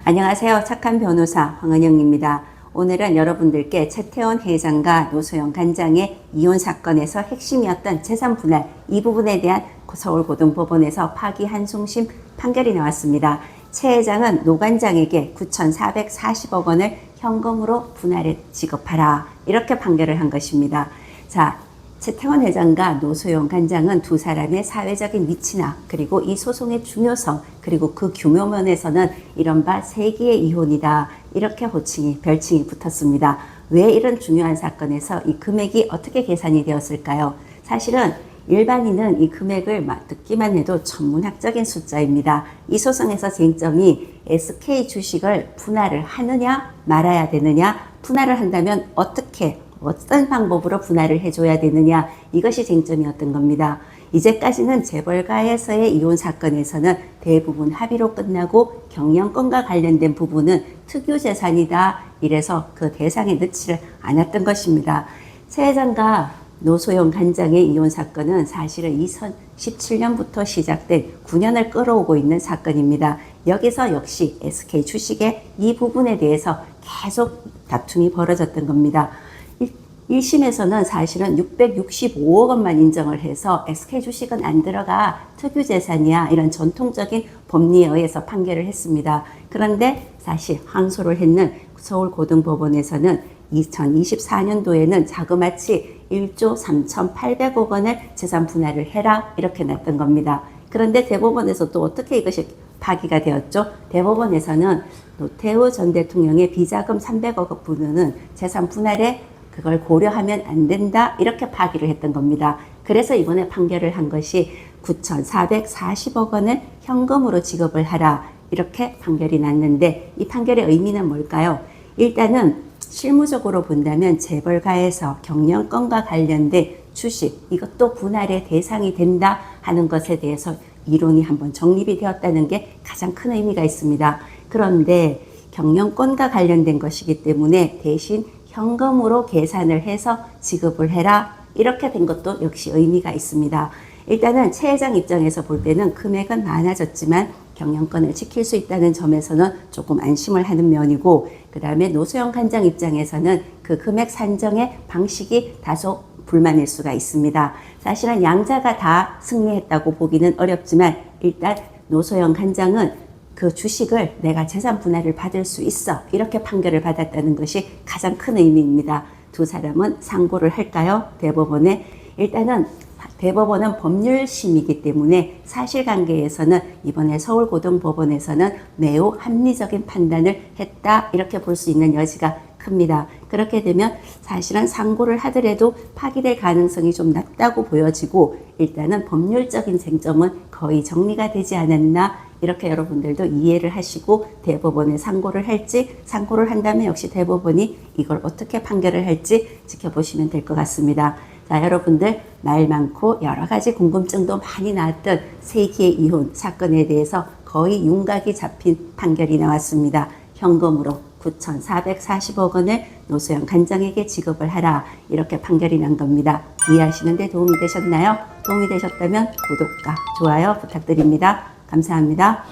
안녕하세요. 착한 변호사 황은영입니다. 오늘은 여러분들께 최태원 회장과 노소영 간장의 이혼 사건에서 핵심이었던 재산 분할 이 부분에 대한 서울고등법원에서 파기 한송심 판결이 나왔습니다. 최 회장은 노 간장에게 9,440억 원을 현금으로 분할해 지급하라 이렇게 판결을 한 것입니다. 자, 최태원 회장과 노소영 간장은 두 사람의 사회적인 위치나 그리고 이 소송의 중요성 그리고 그 규모면에서는 이른바 세기의 이혼이다 이렇게 별칭이 붙었습니다. 왜 이런 중요한 사건에서 이 금액이 어떻게 계산이 되었을까요? 사실은 일반인은 이 금액을 듣기만 해도 천문학적인 숫자입니다. 이 소송에서 쟁점이 SK 주식을 분할을 하느냐 말아야 되느냐, 분할을 한다면 어떤 방법으로 분할을 해줘야 되느냐, 이것이 쟁점이었던 겁니다. 이제까지는 재벌가에서의 이혼 사건에서는 대부분 합의로 끝나고 경영권과 관련된 부분은 특유재산이다 이래서 그 대상에 넣지를 않았던 것입니다. 최 회장과 노소영 간장의 이혼 사건은 사실은 2017년부터 시작된 9년을 끌어오고 있는 사건입니다. 여기서 역시 SK 주식의 이 부분에 대해서 계속 다툼이 벌어졌던 겁니다. 1심에서는 사실은 665억 원만 인정을 해서 SK 주식은 안 들어가 특유재산이야 이런 전통적인 법리에 의해서 판결을 했습니다. 그런데 사실 항소를 했는 서울고등법원에서는 2024년도에는 자그마치 1조 3,800억 원을 재산 분할을 해라 이렇게 냈던 겁니다. 그런데 대법원에서 또 어떻게 이것이 파기가 되었죠? 대법원에서는 노태우 전 대통령의 비자금 300억 분은 재산 분할에 그걸 고려하면 안 된다 이렇게 파기를 했던 겁니다. 그래서 이번에 판결을 한 것이 9,440억 원을 현금으로 지급을 하라 이렇게 판결이 났는데 이 판결의 의미는 뭘까요? 일단은 실무적으로 본다면 재벌가에서 경영권과 관련된 주식 이것도 분할의 대상이 된다 하는 것에 대해서 이론이 한번 정립이 되었다는 게 가장 큰 의미가 있습니다. 그런데 경영권과 관련된 것이기 때문에 대신 현금으로 계산을 해서 지급을 해라 이렇게 된 것도 역시 의미가 있습니다. 일단은 최 회장 입장에서 볼 때는 금액은 많아졌지만 경영권을 지킬 수 있다는 점에서는 조금 안심을 하는 면이고, 그 다음에 노소영 간장 입장에서는 그 금액 산정의 방식이 다소 불만일 수가 있습니다. 사실은 양자가 다 승리했다고 보기는 어렵지만 일단 노소영 간장은 그 주식을 내가 재산 분할을 받을 수 있어 이렇게 판결을 받았다는 것이 가장 큰 의미입니다. 두 사람은 상고를 할까요? 대법원에 일단은 대법원은 법률심이기 때문에 사실관계에서는 이번에 서울고등법원에서는 매우 합리적인 판단을 했다 이렇게 볼 수 있는 여지가 큽니다. 그렇게 되면 사실은 상고를 하더라도 파기될 가능성이 좀 낮다고 보여지고 일단은 법률적인 쟁점은 거의 정리가 되지 않았나 이렇게 여러분들도 이해를 하시고 대법원에 상고를 할지, 상고를 한다면 역시 대법원이 이걸 어떻게 판결을 할지 지켜보시면 될 것 같습니다. 자, 여러분들 말 많고 여러 가지 궁금증도 많이 나왔던 세기의 이혼 사건에 대해서 거의 윤곽이 잡힌 판결이 나왔습니다. 현금으로 9,440억 원을 노소영 간장에게 지급을 하라 이렇게 판결이 난 겁니다. 이해하시는 데 도움이 되셨나요? 도움이 되셨다면 구독과 좋아요 부탁드립니다. 감사합니다.